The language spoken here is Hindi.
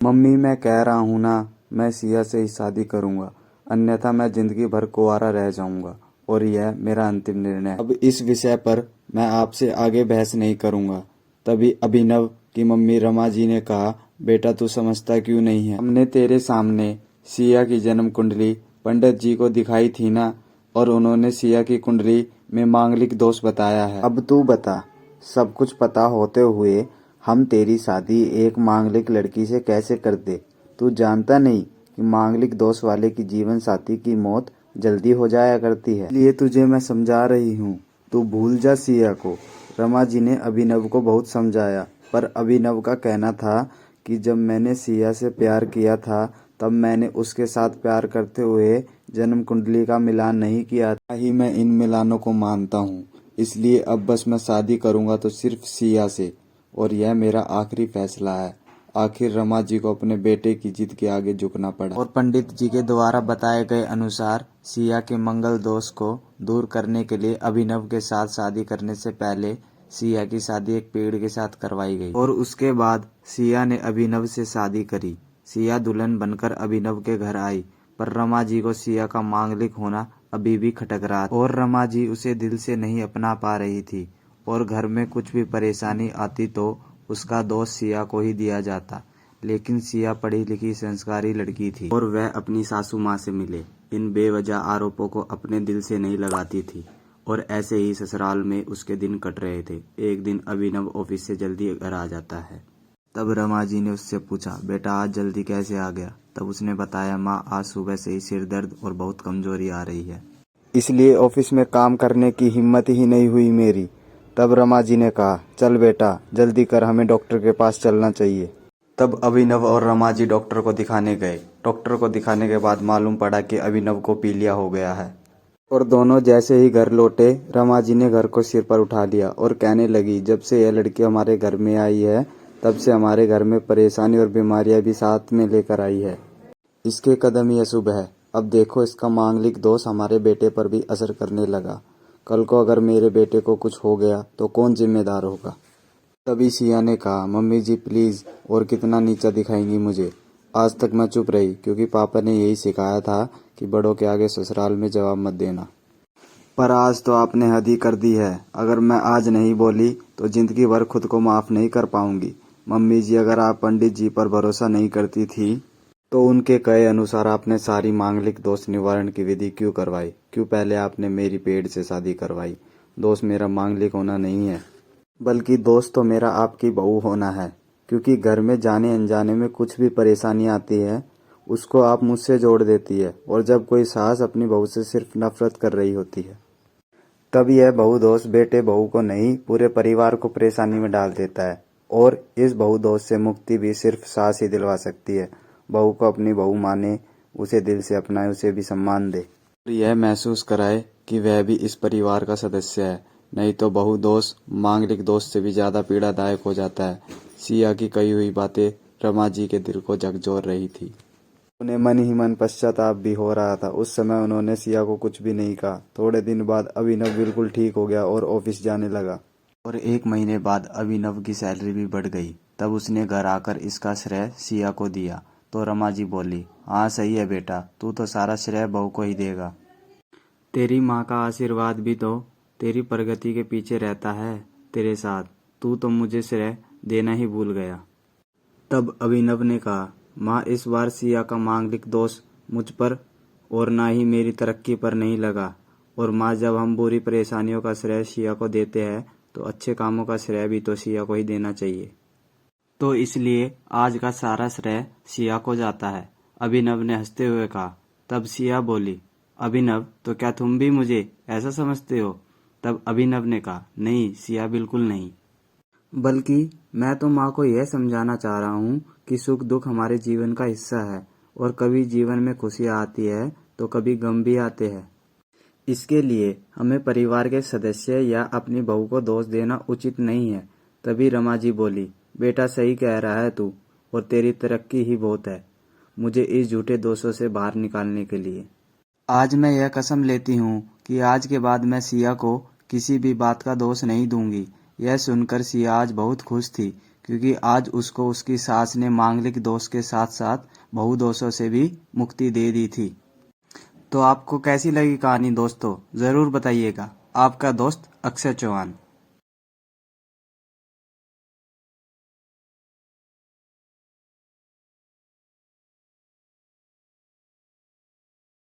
मम्मी, मैं कह रहा हूँ ना, मैं सिया से ही शादी करूँगा, अन्यथा मैं जिंदगी भर कुंवारा रह जाऊँगा और यह मेरा अंतिम निर्णय है। अब इस विषय पर मैं आपसे आगे बहस नहीं करूँगा। तभी अभिनव की मम्मी रमा जी ने कहा, बेटा तू समझता क्यों नहीं है? हमने तेरे सामने सिया की जन्म कुंडली पंडित जी को दिखाई थी ना, और उन्होंने सिया की कुंडली में मांगलिक दोष बताया है। अब तू बता, सब कुछ पता होते हुए हम तेरी शादी एक मांगलिक लड़की से कैसे कर दे? तू जानता नहीं कि मांगलिक दोष वाले की जीवन साथी की मौत जल्दी हो जाया करती है। इसलिए तुझे मैं समझा रही हूँ, तू भूल जा सिया को। रमा जी ने अभिनव को बहुत समझाया, पर अभिनव का कहना था कि जब मैंने सिया से प्यार किया था तब मैंने उसके साथ प्यार करते हुए जन्म कुंडली का मिलान नहीं किया था। ही मैं इन मिलानों को मानता हूँ, इसलिए अब बस मैं शादी करूँगा तो सिर्फ सिया से, और यह मेरा आखिरी फैसला है। आखिर रमा जी को अपने बेटे की जिद के आगे झुकना पड़ा, और पंडित जी के द्वारा बताए गए अनुसार सिया के मंगल दोष को दूर करने के लिए अभिनव के साथ शादी करने से पहले सिया की शादी एक पेड़ के साथ करवाई गई, और उसके बाद सिया ने अभिनव से शादी करी। सिया दुल्हन बनकर अभिनव के घर आई, पर रमा जी को सिया का मांगलिक होना अभी भी खटक रहा था, और रमा जी उसे दिल से नहीं अपना पा रही थी, और घर में कुछ भी परेशानी आती तो उसका दोष सिया को ही दिया जाता। लेकिन सिया पढ़ी लिखी संस्कारी लड़की थी, और वह अपनी सासू माँ से मिले इन बेवजह आरोपों को अपने दिल से नहीं लगाती थी, और ऐसे ही ससुराल में उसके दिन कट रहे थे। एक दिन अभिनव ऑफिस से जल्दी घर आ जाता है। तब रमा जी ने उससे पूछा, बेटा आज जल्दी कैसे आ गया? तब उसने बताया, माँ आज सुबह से ही सिर दर्द और बहुत कमजोरी आ रही है, इसलिए ऑफिस में काम करने की हिम्मत ही नहीं हुई मेरी। तब रमा जी ने कहा, चल बेटा जल्दी कर, हमें डॉक्टर के पास चलना चाहिए। तब अभिनव और रमा जी डॉक्टर को दिखाने गए। डॉक्टर को दिखाने के बाद मालूम पड़ा कि अभिनव को पीलिया हो गया है, और दोनों जैसे ही घर लौटे, रमा जी ने घर को सिर पर उठा लिया और कहने लगी, जब से यह लड़की हमारे घर में आई है तब से हमारे घर में परेशानी और बीमारियां भी साथ में लेकर आई है। इसके कदम ही अशुभ है। अब देखो, इसका मांगलिक दोष हमारे बेटे पर भी असर करने लगा। कल को अगर मेरे बेटे को कुछ हो गया तो कौन जिम्मेदार होगा? तभी सिया ने कहा, मम्मी जी प्लीज, और कितना नीचा दिखाएंगी मुझे? आज तक मैं चुप रही क्योंकि पापा ने यही सिखाया था कि बड़ों के आगे ससुराल में जवाब मत देना। पर आज तो आपने हद ही कर दी है। अगर मैं आज नहीं बोली तो जिंदगी भर खुद को माफ नहीं कर पाऊंगी। मम्मी जी, अगर आप पंडित जी पर भरोसा नहीं करती थी तो उनके कहे अनुसार आपने सारी मांगलिक दोष निवारण की विधि क्यों करवाई? क्यों पहले आपने मेरी पेड़ से शादी करवाई? दोष मेरा मांगलिक होना नहीं है, बल्कि दोष तो मेरा आपकी बहू होना है, क्योंकि घर में जाने अनजाने में कुछ भी परेशानी आती है उसको आप मुझसे जोड़ देती है, और जब कोई सास अपनी बहू से सिर्फ नफरत कर रही होती है तब यह बहू दोष बेटे बहू को नहीं पूरे परिवार को परेशानी में डाल देता है, और इस बहू दोष से मुक्ति भी सिर्फ सास ही दिलवा सकती है। बहू को अपनी बहू माने, उसे दिल से अपनाए, उसे भी सम्मान दे, और यह महसूस कराए कि वह भी इस परिवार का सदस्य है। नहीं तो बहू दोष मांगलिक दोष से भी ज्यादा पीड़ादायक हो जाता है। सिया की कही हुई बातें रमा जी के दिल को झकझोर रही थी। उन्हें मन ही मन पश्चाताप भी हो रहा था। उस समय उन्होंने सिया को कुछ भी नहीं कहा। थोड़े दिन बाद अभिनव बिल्कुल ठीक हो गया और ऑफिस जाने लगा, और 1 महीने बाद अभिनव की सैलरी भी बढ़ गई। तब उसने घर आकर इसका श्रेय सिया को दिया, तो रमा जी बोली, हाँ सही है बेटा, तू तो सारा श्रेय बहू को ही देगा। तेरी माँ का आशीर्वाद भी तो तेरी प्रगति के पीछे रहता है तेरे साथ। तू तो मुझे श्रेय देना ही भूल गया। तब अभिनव ने कहा, माँ इस बार सिया का मांगलिक दोष मुझ पर और ना ही मेरी तरक्की पर नहीं लगा, और माँ जब हम बुरी परेशानियों का श्रेय सिया को देते हैं तो अच्छे कामों का श्रेय भी तो सिया को ही देना चाहिए। तो इसलिए आज का सारा श्रेय सिया को जाता है, अभिनव ने हंसते हुए कहा। तब सिया बोली, अभिनव तो क्या तुम भी मुझे ऐसा समझते हो? तब अभिनव ने कहा, नहीं सिया, बिल्कुल नहीं, बल्कि मैं तो माँ को यह समझाना चाह रहा हूँ कि सुख दुख हमारे जीवन का हिस्सा है, और कभी जीवन में खुशियाँ आती है तो कभी गम भी आते हैं। इसके लिए हमें परिवार के सदस्य या अपनी बहू को दोष देना उचित नहीं है। तभी रमा जी बोली, बेटा सही कह रहा है तू, और तेरी तरक्की ही बहुत है मुझे इस झूठे दोषों से बाहर निकालने के लिए। आज मैं यह कसम लेती हूँ कि आज के बाद मैं सिया को किसी भी बात का दोष नहीं दूंगी। यह सुनकर सिया आज बहुत खुश थी, क्योंकि आज उसको उसकी सास ने मांगलिक दोष के साथ साथ बहु दोषों से भी मुक्ति दे दी थी। तो आपको कैसी लगी कहानी दोस्तों, ज़रूर बताइएगा। आपका दोस्त अक्षय चौहान।